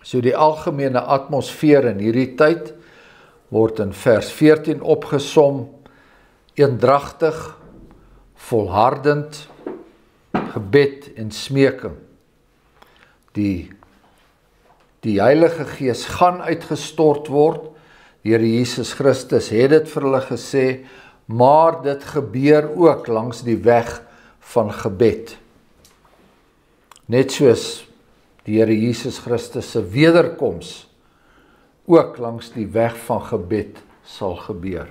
So die algemene atmosfeer in hierdie tyd word in vers 14 opgesom: eendragtig, volhardend, gebed en smeking. Die Heilige Gees gaan uitgestort word. Die Here Jesus Christus het dit vir hulle gesê, maar dit gebeur ook langs die weg van gebed. Net soos die Here Jesus Christus se wederkoms ook langs die weg van gebed sal gebeur.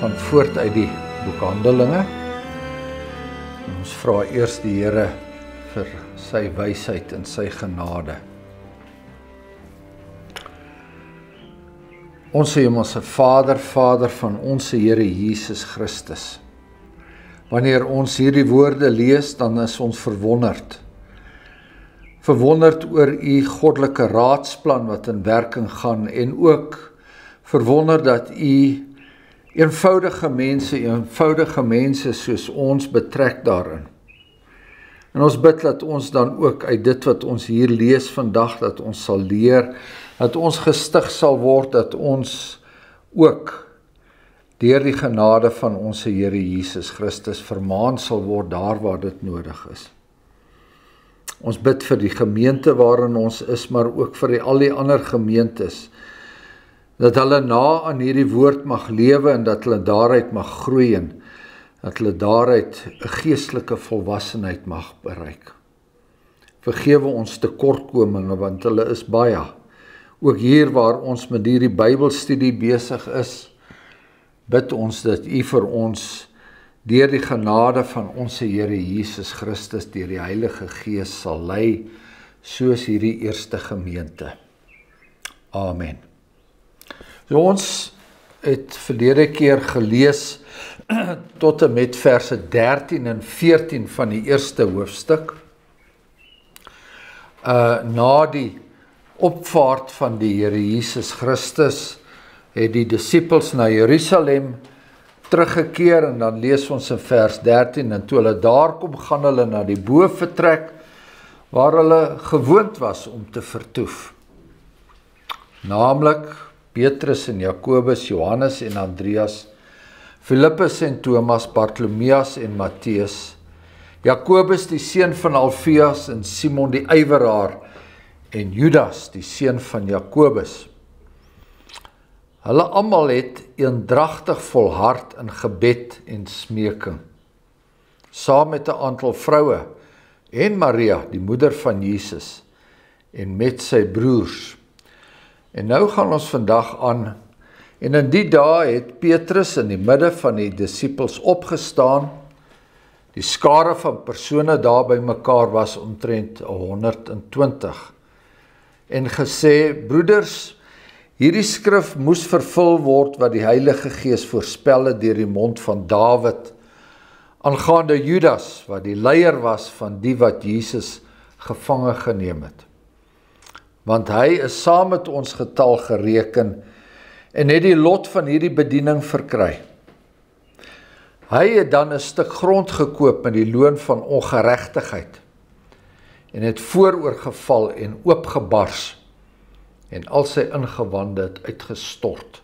Gaan voort uit die boek Handelinge. Ons vra eers die Here vir sy wysheid en sy genade. Onse Hemelse Vader, Vader van ons Here Jesus Christus. Wanneer ons hierdie woorde lees, dan is ons verwonderd. Verwonderd oor u goddelike raadsplan wat in werking gaan en ook verwonderd dat u eenvoudige mense soos ons betrek daarin. En ons bid dat ons dan ook uit dit wat ons hier lees vandag, dat ons sal leer, dat ons gestig sal word, dat ons ook deur die genade van ons Here Jesus Christus vermaan sal word daar waar dit nodig is. Ons bid vir die gemeente waarin ons is, maar ook vir al die ander gemeentes, dat hulle na aan hierdie woord mag lewe en dat hulle daaruit mag groei en dat hulle daaruit 'n geestelike volwassenheid mag bereik. Vergewe ons tekortkominge, want hulle is baie. Ook hier waar ons met hierdie Bybelstudie besig is, bid ons dat u vir ons deur die genade van ons Here Jesus Christus deur die Heilige Gees sal lei, soos hierdie eerste gemeente. Amen. So ons het verlede keer gelees tot en met verse 13 en 14 van die eerste hoofstuk. Na die opvaart van die Here Jesus Christus het die disippels na Jerusalem teruggekeer en dan lees ons in vers 13 en toe hulle daar kom, gaan hulle na die bovertrek waar hulle gewoond was om te vertoef. Naamlik Petrus en Jakobus, Johannes en Andreas, Filippus en Thomas, Bartolomeus en Matteus, Jakobus die seun van Alfeus en Simon die ywerhaar en Judas die seun van Jakobus. Hulle almal het eendragtig volhard in gebed en smeking, saam met 'n aantal vroue en Maria, die moeder van Jesus, en met sy broers. En nou gaan ons vandag aan, en in die dae het Petrus in die midde van die disippels opgestaan, die skare van persone daar by mekaar was omtrent 120, en gesê, broeders, hierdie skrif moes vervul word wat die Heilige Gees voorspel het deur die mond van Dawid, aangaande Judas, wat die leier was van die wat Jesus gevange geneem het. Want hy is saam met ons getal gereken en het die lot van hierdie bediening verkry. Hy het dan 'n stuk grond gekoop met die loon van ongeregtigheid en het vooroorgeval en oopgebars en al sy ingewande het uitgestort.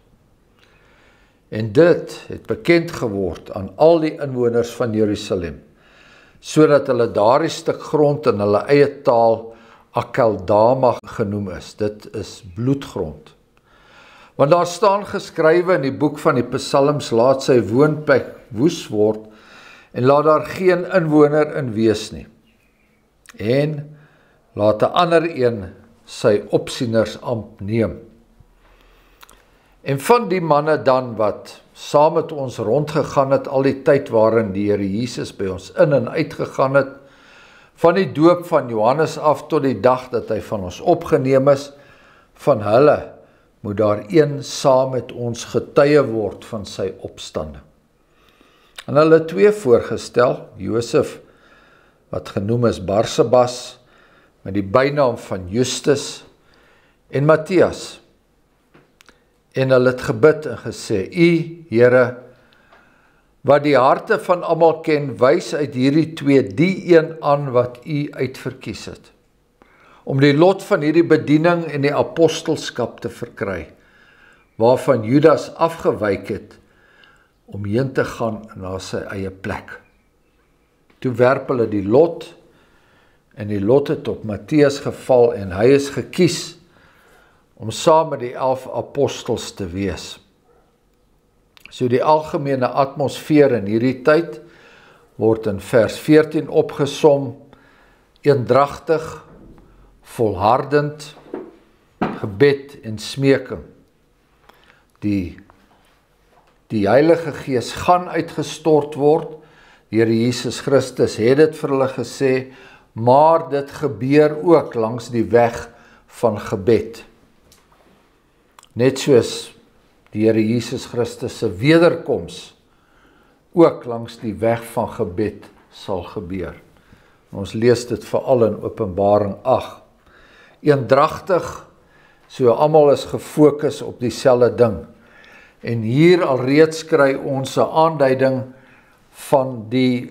En dit het bekend geword aan al die inwoners van Jerusalem, sodat hulle daardie stuk grond in hulle eie taal Akeldama genoem is. Dit is bloedgrond. Want daar staan geskrywe in die boek van die Psalms, laat sy woonplek woes word en laat daar geen inwoner in wees nie. En laat 'n ander een sy opsienersampt neem. En van die manne dan wat saam met ons rondgegaan het al die tyd waarin die Here Jesus by ons in en uitgegaan het, van die doop van Johannes af tot die dag dat hy van ons opgeneem is, van hulle moet daar een saam met ons getuie word van sy opstanding. En hulle 2 voorgestel, Josef, wat genoem is Barsabas, met die bynaam van Justus, en Matthias. En hulle het gebid en gesê, U, Here, wat die harte van almal ken, wys uit hierdie 2 die een aan wat U uitverkies het, om die lot van hierdie bediening en die apostelskap te verkry, waarvan Judas afgewyk het, om heen te gaan na sy eie plek. Toe werp hulle die lot, en die lot het op Matthias geval, en hy is gekies, om saam met die 11 apostels te wees. So die algemene atmosfeer in hierdie tyd word in vers 14 opgesom, eendragtig, volhardend, gebed en smeking. Die Heilige Gees gaan uitgestort word, die Here Jesus Christus het dit vir hulle gesê, maar dit gebeur ook langs die weg van gebed. Net soos die Here Jesus Christus se wederkoms ook langs die weg van gebed sal gebeur. Ons lees dit veral in Openbaring 8. Eendragtig, so almal is gefokus op dieselfde ding. En hier alreeds kry ons 'n aanduiding van die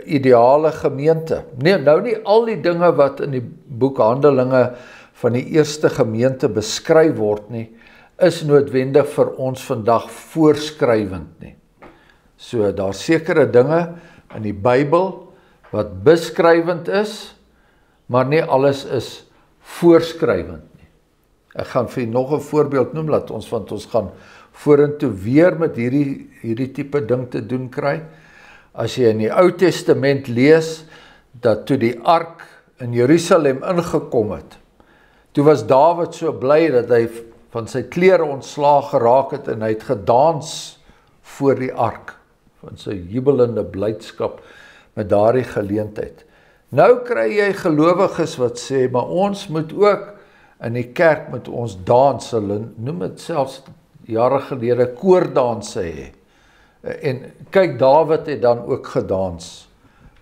ideale gemeente. Nee, nou nie al die dinge wat in die boek Handelinge van die eerste gemeente beskryf word nie, is noodwendig vir ons vandag voorskrywend nie. So daar sekere dinge in die Bybel wat beskrywend is, maar nie alles is voorskrywend nie. Ek gaan vir nog 'n voorbeeld noem, want ons gaan vorentoe weer met hierdie tipe ding te doen kry. As jy in die Ou Testament lees, dat toe die ark in Jerusalem ingekom het, toe was Dawid so bly dat hy van sy klere ontslaag geraak het en hy het gedans voor die ark, van sy jubelende blydskap met daardie geleentheid. Nou kry jy gelowiges wat sê, maar ons moet ook in die kerk met ons dans, hulle noem dit selfs jare gelede koordanse hê. En kyk, Dawid het dan ook gedans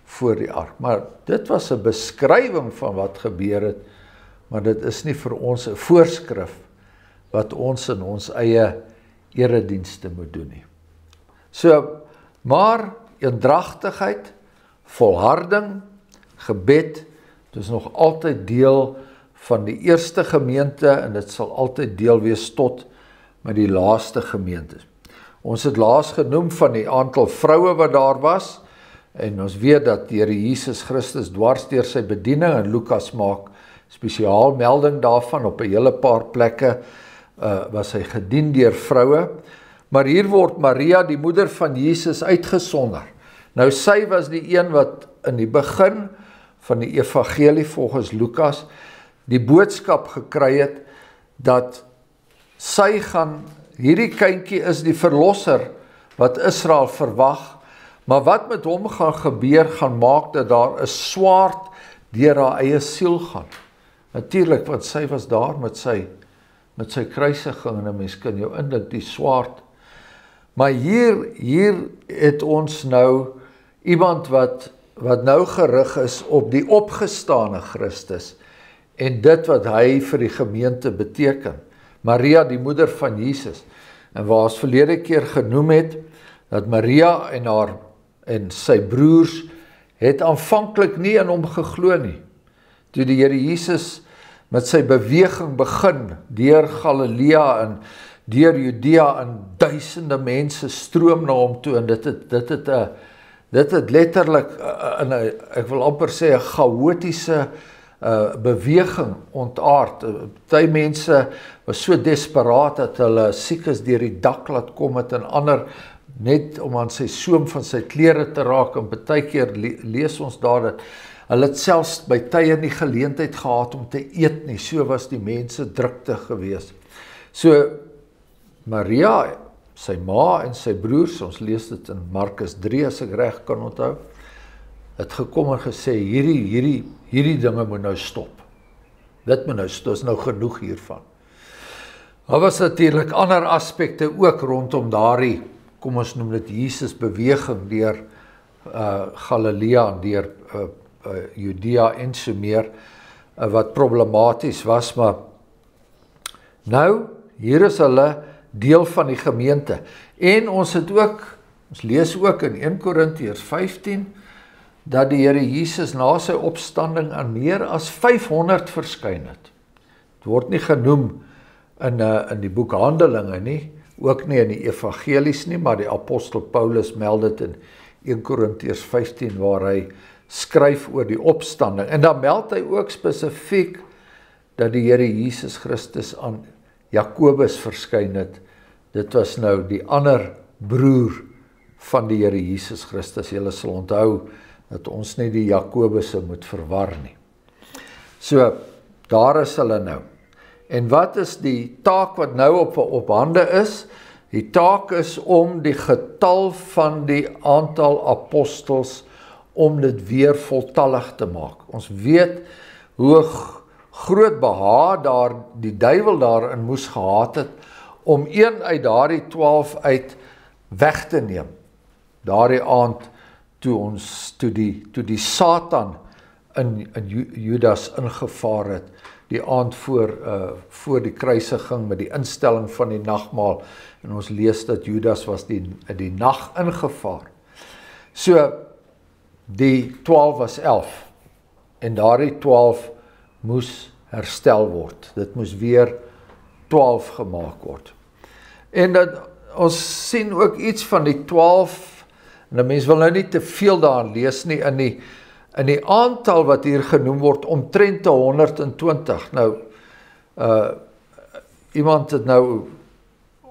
voor die ark. Maar dit was 'n beskrywing van wat gebeur het, maar dit is nie vir ons 'n voorskrif wat ons in ons eie eredienste moet doen nie. So, maar eendragtigheid, volharding, gebed, dit is nog altyd deel van die eerste gemeente en dit sal altyd deel wees tot met die laaste gemeentes. Ons het laas genoem van die aantal vroue wat daar was, en ons weet dat die Here Jesus Christus dwars deur sy bediening, en Lukas maak spesiaal melding daarvan, op 'n hele paar plekke was hy gedien deur vroue, maar hier word Maria, die moeder van Jesus, uitgesonder. Nou sy was die een wat in die begin van die evangelie volgens Lukas die boodskap gekry het, dat sy gaan, hierdie kindjie is die verlosser wat Israel verwag, maar wat met hom gaan gebeur, gaan maak dat daar 'n swaard deur haar eie siel gaan. Natuurlik, want sy was daar met sy kruisiging, en 'n mens kan jou indink die swaard. Maar hier het ons nou iemand wat nou gerig is op die opgestane Christus, en dit wat hy vir die gemeente beteken. Maria, die moeder van Jesus. En waar ons verlede keer genoem het, dat Maria en sy broers het aanvanklik nie in hom geglo nie. Toe die Here Jesus met sy beweging begin, deur Galilea en deur Judea, en duisende mense stroom na hom toe, en dit het letterlik, ek wil amper sê, 'n chaotiese beweging ontaard. Party mense was so desperaat dat hulle siekes deur die dak laat kom het, en ander net om aan sy soem van sy klere te raak, en baie keer lees ons daar dat hulle het selfs by tye nie geleentheid gehad om te eet nie, so was die mense drukte gewees. So, Maria, sy ma en sy broers, ons lees dit in Markus 3 as ek reg kan onthou, het gekom en gesê, hierdie dinge moet nou stop. Dit moet nou stop, is nou genoeg hiervan. Daar was natuurlik ander aspekte ook rondom daardie, kom ons noem dit Jesus beweging deur Galilea en deur Judea en so meer, wat problematies was, maar nou, hier is hulle deel van die gemeente. En ons lees ook in 1 Korintiërs 15, dat die Here Jesus na sy opstanding aan meer as 500 verskyn het. Het word nie genoem in die boek Handelinge nie, ook nie in die evangelies nie, maar die apostel Paulus meld dit in 1 Korintiërs 15, waar hy skryf oor die opstanding. En dan meld hy ook spesifiek dat die Here Jesus Christus aan Jakobus verskyn het. Dit was nou die ander broer van die Here Jesus Christus. Julle sal onthou dat ons nie die Jakobusse moet verwar nie. So, daar is hulle nou. En wat is die taak wat nou op hande is? Die taak is om die getal van die aantal apostels, om dit weer voltallig te maak. Ons weet hoe groot behaag daar die duiwel daarin moes gehad het, om een uit daardie 12 uit weg te neem. Daardie aand toe die Satan in Judas ingevaar het, die aand voor die kruisiging met die instelling van die nagmaal, en ons lees dat Judas was die nag ingevaar. So, die 12 was 11, en daardie 12 moes herstel word. Dit moes weer 12 gemaak word. En dat ons sien ook iets van die 12, en die mens wil nou nie te veel daarin lees nie, in die aantal wat hier genoem word, omtrent 120. Nou, iemand het nou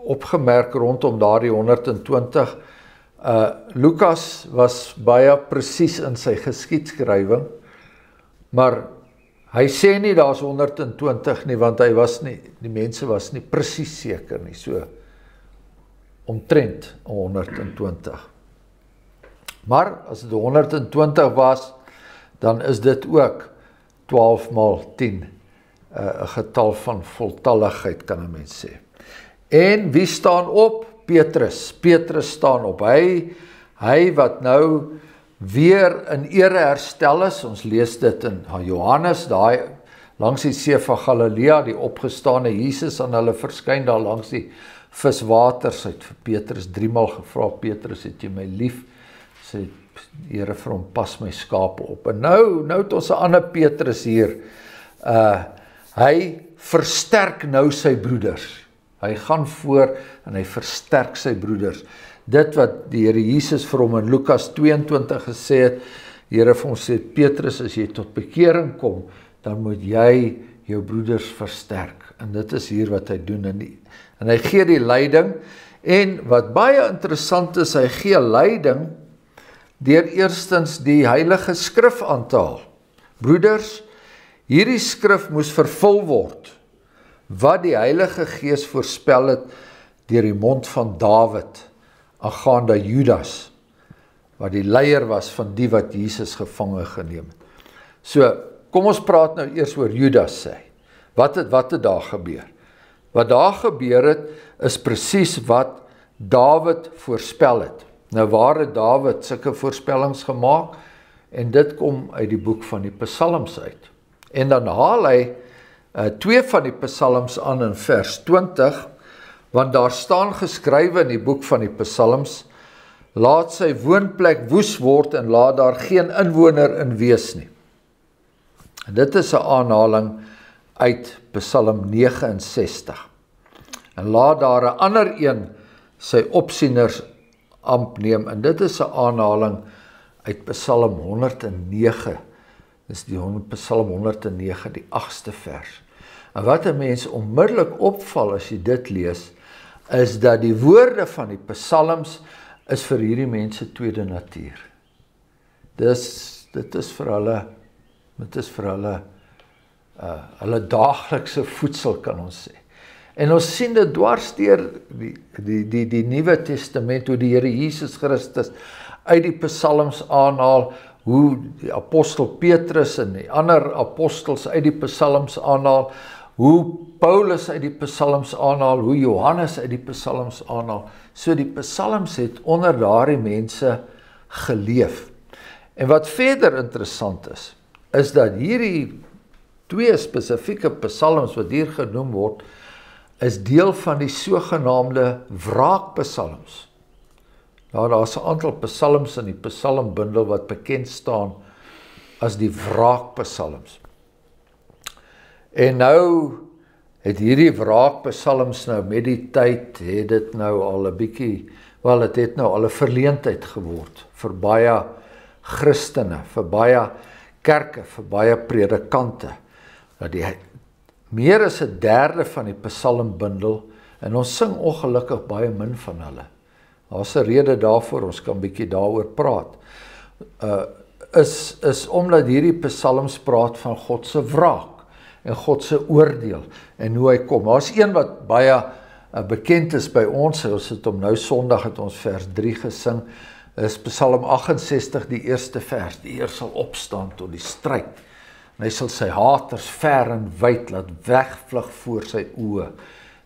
opgemerk rondom daardie 120, Lukas was baie presies in sy geskiedskrywing, maar hy sê nie daar's 120 nie, want die mense was nie presies seker nie, so omtrent 120. Maar as dit 120 was, dan is dit ook 12 maal 10, 'n getal van voltalligheid, kan 'n mens sê. En wie staan op? Petrus. Petrus staan op. Hy wat nou weer in ere herstel is. Ons lees dit in Johannes, daai langs die see van Galilea, die opgestane Jesus aan hulle verskyn daar langs die viswaters. Hy het vir Petrus 3 maal gevra, Petrus, het jy my lief? Sê die Here vir hom, pas my skape op. En nou het ons 'n ander Petrus hier. Hy versterk nou sy broeders. Hy gaan voor en hy versterk sy broeders. Dit wat die Here Jesus vir hom in Lukas 22 gesê het, die Here vir hom sê, Petrus, as jy tot bekering kom, dan moet jy jou broeders versterk. En dit is hier wat hy doen. En hy gee die leiding, en wat baie interessant is, hy gee leiding deur eerstens die Heilige Skrif aan te haal. Broeders, hierdie skrif moes vervul word, wat die Heilige Gees voorspel het deur die mond van Dawid, aangaande Judas, wat die leier was van die wat Jesus gevange geneem het. So, kom ons praat nou eers oor Judas sê. Wat het daar gebeur? Wat daar gebeur het, is presies wat Dawid voorspel het. Nou waar het Dawid sulke voorspellings gemaak? En dit kom uit die boek van die Psalms uit. En dan haal hy 2 van die Psalms aan in vers 20, want daar staan geskrywe in die boek van die Psalms, laat sy woonplek woes word en laat daar geen inwoner in wees nie. En dit is 'n aanhaling uit Psalm 69. En laat daar 'n ander een sy opsieners amp neem, en dit is 'n aanhaling uit Psalm 109. Dis die Psalm 109, die 8ste vers. En wat 'n mens onmiddellik opval as jy dit lees, is dat die woorde van die Psalms is vir hierdie mense tweede natuur. Dit is vir hulle hulle daaglikse voedsel, kan ons sê. En ons sien dit dwars deur die Nuwe Testament, hoe die Here Jesus Christus uit die psalms aanhaal, hoe die apostel Petrus en die ander apostels uit die psalms aanhaal, hoe Paulus uit die psalms aanhaal, hoe Johannes uit die psalms aanhaal. So die psalms het onder daardie mense geleef. En wat verder interessant is dat hierdie twee spesifieke psalms wat hier genoem word, is deel van die sogenaamde wraakpsalms. Nou, daar is 'n aantal psalms in die psalmbundel wat bekend staan as die wraakpsalms. En nou het hierdie wraakpsalms nou met die tyd, het dit nou al 'n bietjie, wel dit het nou al 'n verleentheid geword vir baie Christene, vir baie kerke, vir baie predikante. Dat meer as 1/3 van die psalmbundel, en ons sing ongelukkig baie min van hulle. Daar's 'n rede daarvoor, ons kan bietjie daaroor praat. Is omdat hierdie psalms praat van God se wraak en God se oordeel en hoe hy kom. Daar's een wat baie bekend is by ons het hom nou Sondag het ons vers 3 gesing, is Psalm 68 die eerste vers. Die Heer sal opstaan tot die stryd. En hy sal sy haters ver en wyd laat wegvlug voor sy oë.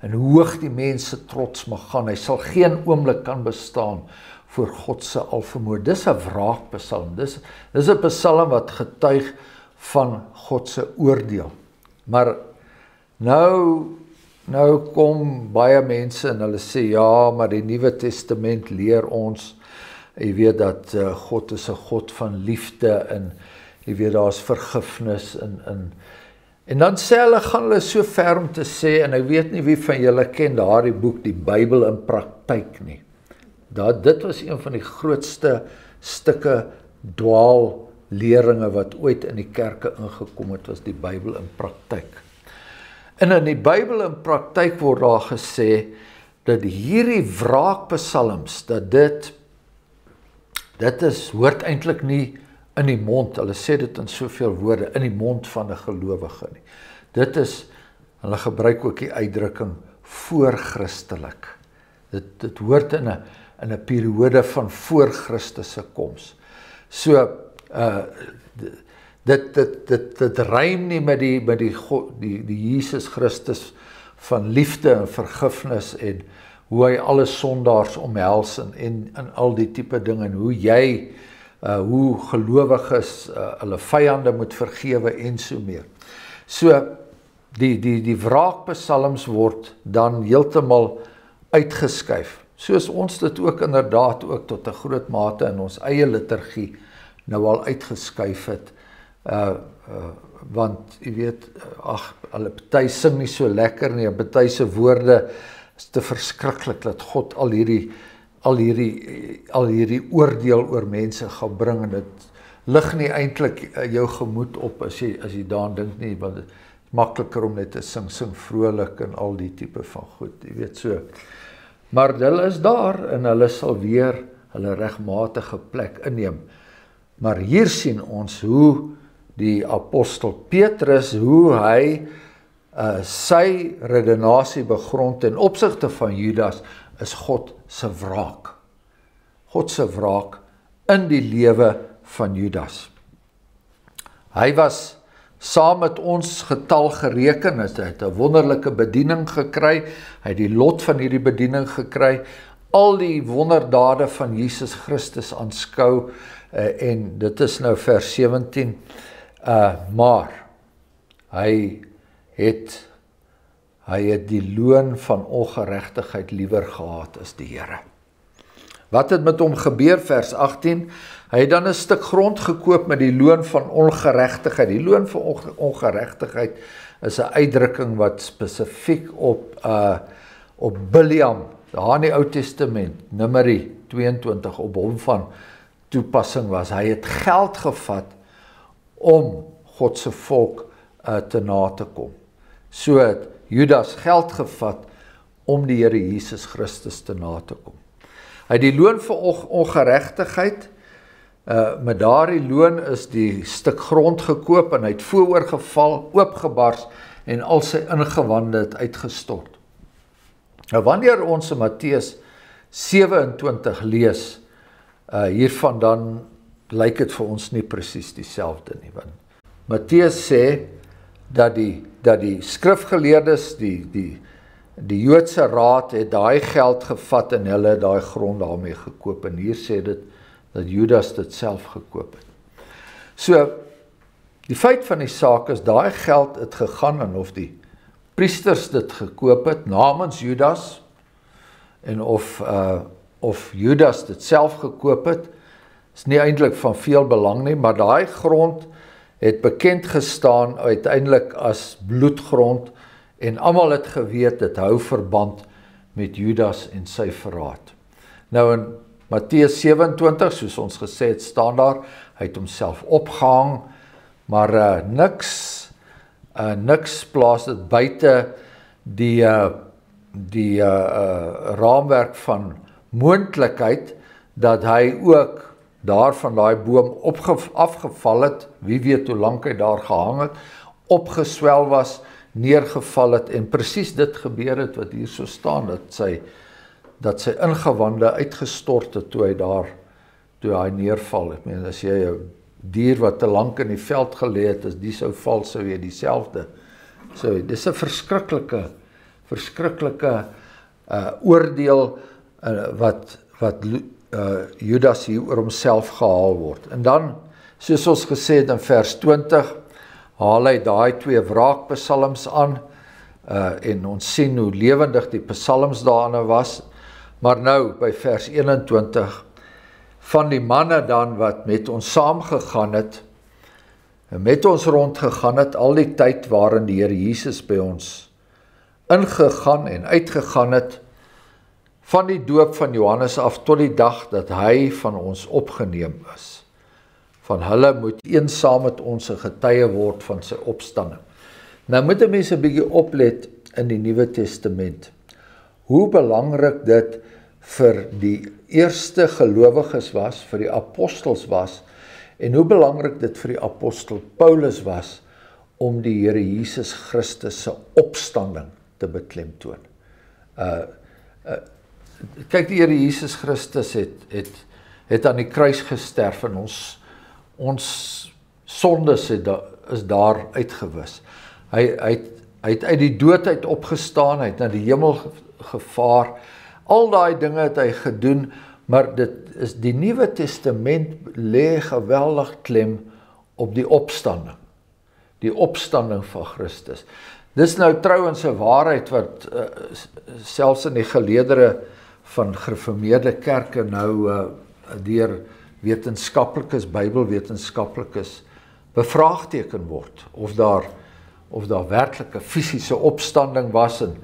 En hoog die mense trots mag gaan. Hy sal geen oomblik kan bestaan voor God se alvermoë. Dis 'n wraakpsalm. Dis 'n psalm wat getuig van God se oordeel. Maar nou kom baie mense en hulle sê ja, maar die Nuwe Testament leer ons, jy weet dat God is 'n God van liefde en jy weet daar's vergifnis en dan gaan hulle so ver om te sê, en ek weet nie wie van julle ken daardie boek, die Bybel in praktyk nie. Dit was een van die grootste stukke dwaalleringe wat ooit in die kerke ingekom het, was die Bybel in praktyk. En in die Bybel in praktyk word daar gesê dat hierdie wraakpsalms, dat dit hoort eintlik nie in die mond, hulle sê dit in soveel woorde, in die mond van 'n gelowige nie. Dit is, hulle gebruik ook die uitdrukking voorchristelik. Dit hoort in 'n periode van voor Christus se koms. So, dit rym nie met die Jesus Christus van liefde en vergifnis en hoe hy alle sondaars omhels en al die tipe dinge, en hoe gelowiges hulle vyande moet vergewe en so meer. So, die wraakpsalms word dan heeltemal uitgeskuif. Soos ons dit ook inderdaad ook tot 'n groot mate in ons eie liturgie nou al uitgeskuif het. Want, jy weet, hulle party sing nie so lekker nie, en party se woorde is te verskriklik dat God al hierdie oordeel oor mense gaan bring, en dit lig nie eintlik jou gemoed op as jy daaraan dink nie, want dit is makliker om net te sing vrolik en al die tipe van goed, jy weet so. Maar hulle is daar en hulle sal weer hulle regmatige plek inneem. Maar hier sien ons hoe die apostel Petrus, hoe hy sy redenasie begrond ten opsigte van Judas, is God se wraak. God se wraak in die lewe van Judas. Hy was saam met ons getal gereken, hy het 'n wonderlike bediening gekry, hy het die lot van hierdie bediening gekry, al die wonderdade van Jesus Christus aanskou, en dit is nou vers 17, maar hy het die loon van ongeregtigheid liewer gehad as die Here. Wat het met hom gebeur? Vers 18, hy het dan 'n stuk grond gekoop met die loon van ongeregtigheid. Die loon van ongeregtigheid is 'n uitdrukking wat spesifiek op Bileam, daar in die Ou Testament, Numeri 22, op hom van toepassing was. Hy het geld gevat om God se volk te na te kom. So het Judas geld gevat om die Here Jesus Christus te na te kom. Hy het die loon vir ongeregtigheid, met daardie loon is die stuk grond gekoop en hy het vooroorgeval, oopgebars en al sy ingewande het uitgestort. Nou wanneer ons in Matteus 27 lees, hiervan dan lyk dit vir ons nie presies dieselfde nie, want Matteus sê dat die skrifgeleerdes, die Joodse raad het daai geld gevat en hulle daai grond daarmee gekoop, en hier sê dit dat Judas dit self gekoop het. So, die feit van die saak is, daai geld het gegaan, en of die priesters dit gekoop het, namens Judas, en of Judas dit self gekoop het, is nie eintlik van veel belang nie, maar daai grond het bekend gestaan uiteindelik as bloedgrond, en almal het geweet, dit hou verband met Judas en sy verraad. Nou in Matteus 27, soos ons gesê het, staan daar, hy het homself opgehang, maar niks plaas dit buite die raamwerk van moontlikheid, dat hy ook daar van daai boom afgeval het, wie weet hoe lank hy daar gehang het, opgeswel was, neergeval het, en presies dit gebeur het, wat hier so staan, dat sy ingewande uitgestort het, toe hy neerval. Ek meen, as jy 'n dier wat te lank in die veld gelê het, as die sou val, sou jy dieselfde. So, dis 'n verskriklike oordeel, wat Judas hier oor homself gehaal word. En dan, soos ons gesê het in vers 20, haal hy daai 2 wraakpsalms aan, en ons sien hoe lewendig die psalms daarin was, maar nou, by vers 21, van die manne dan, wat met ons saamgegaan het, met ons rondgegaan het, al die tyd waarin die Here Jesus by ons ingegaan en uitgegaan het, van die doop van Johannes af tot die dag dat hy van ons opgeneem is. Van hulle moet een saam met ons 'n getuie word van sy opstanding. Nou moet 'n mens 'n bietjie oplet in die Nuwe Testament, hoe belangrik dit vir die eerste gelowiges was, vir die apostels was, en hoe belangrik dit vir die apostel Paulus was, om die Here Jesus Christus se opstanding te beklemtoon. Kyk, die Here Jesus Christus het aan die kruis gesterf, en ons sondes is daar uitgewis. Hy het uit die dood uit opgestaan, hy het na die hemel gevaar, al daai dinge het hy gedoen, maar dit is die Nuwe Testament lê geweldig klem op die opstanding van Christus. Dis nou trouwens 'n waarheid wat selfs in die geleedere van gereformeerde kerke nou deur wetenskaplikes, Bybelwetenskaplikes bevraagteken word, of daar werklik 'n fisiese opstanding was, en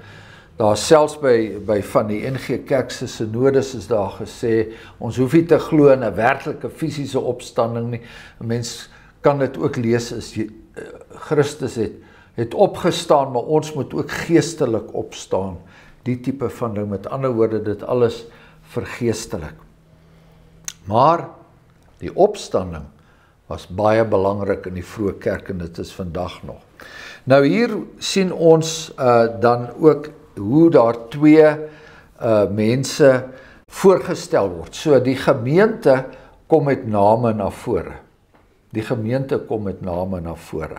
daar selfs by van die NG Kerk se synodes is daar gesê, ons hoef nie te glo in 'n werklike fisiese opstanding nie. 'n Mens kan dit ook lees as Christus het opgestaan, maar ons moet ook geestelik opstaan. Die tipe van ding, met ander woorde, dit alles vergeestelik. Maar die opstanding was baie belangrik in die vroeë kerk, en dit is vandag nog. Nou hier sien ons dan ook hoe daar 2 mense voorgestel word. So die gemeente kom met name na vore.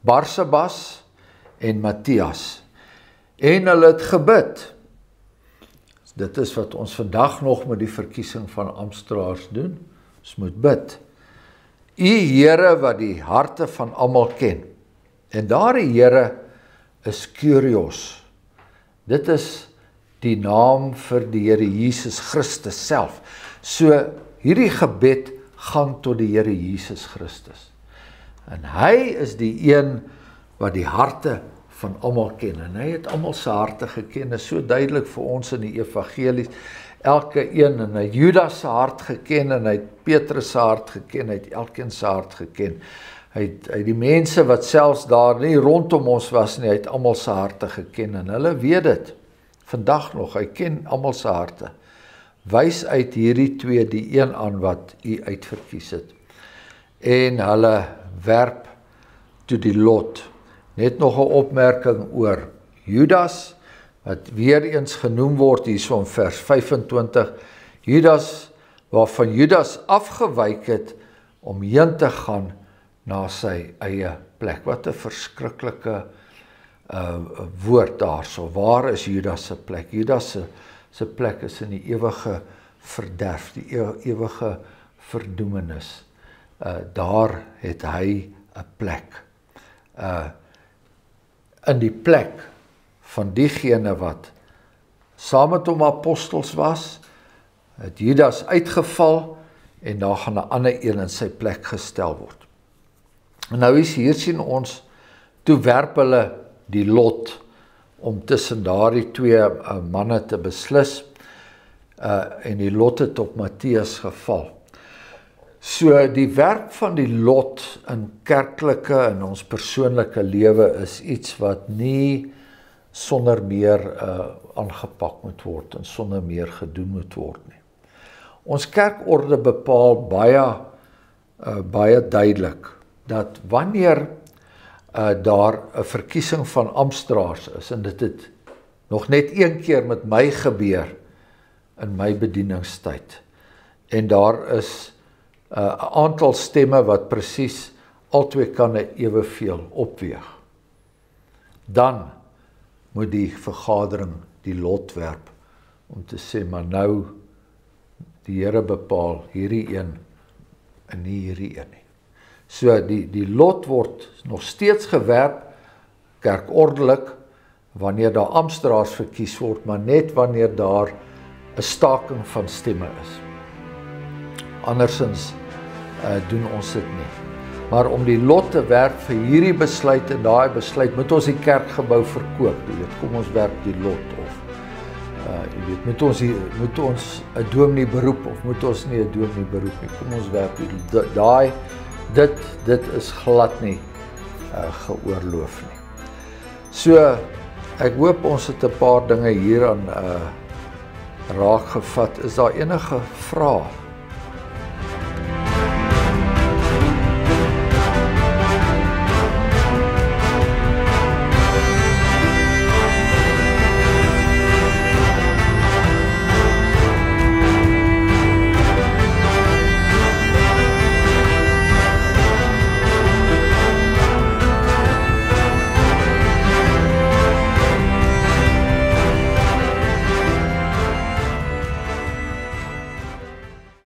Barsabas en Matthias. En hulle het gebid. Dit is wat ons vandag nog met die verkiesing van amptdraers doen. Ons moet bid. U Here wat die harte van almal ken. En daardie Here is Kyrios. Dit is die naam vir die Here Jesus Christus self. So hierdie gebed gaan tot die Here Jesus Christus. En hy is die een wat die harte van almal ken. En hy het almal se harte geken. Dit is so duidelik vir ons in die evangelies. Elke een, en hy het Judas se hart geken, en hy het Petrus se hart geken, hy het elkeen se hart geken. Hy het die mense wat selfs daar nie rondom ons was nie, hy het almal se harte geken, en hulle weet dit, vandag nog, hy ken almal se harte. wys uit hierdie twee die een aan wat u uitverkies het. En hulle werp toe die lot. Net nog 'n opmerking oor Judas, wat weer eens genoem word hierso in vers 25. Judas, waarvan Judas afgewyk het om heen te gaan na sy eie plek. Wat 'n verskriklike woord daarso. Waar is Judas se plek? Judas se plek is in die ewige verderf, die ewige verdoemenis. Daar het hy 'n plek. In die plek van diegene wat saam met hom apostels was, het Judas uitgeval en daar gaan 'n ander een in sy plek gestel word. En nou hier sien ons, toe werp hulle die lot om tussen daardie twee manne te beslis, en die lot het op Matteus geval. So die werk van die lot in kerklike en ons persoonlike lewe is iets wat nie sonder meer aangepak moet word en sonder meer gedoen moet word nie. Ons kerkorde bepaal baie duidelik dat wanneer daar 'n verkiesing van amptdraers is, en dit het nog net een keer met my gebeur in my bedieningstyd, en daar is 'n aantal stemme wat presies albei kanne eweveel opweeg, dan moet die vergadering die lot werp om te sê, maar nou die Here bepaal hierdie een en nie hierdie een nie. So die lot word nog steeds gewerp kerkordelik wanneer daar amptdraers verkies word, maar net wanneer daar 'n staking van stemme is. Andersins doen ons dit nie. Maar om die lot te werp vir hierdie besluit en daai besluit, moet ons die kerkgebou verkoop. Jy weet, kom ons werp die lot, of jy weet, moet ons 'n dominee beroep of moet ons nie 'n dominee beroep nie. Kom ons werp dit is glad nie geoorloof nie. So ek hoop ons het 'n paar dinge hieraan raak gevat. Is daar enige vrae?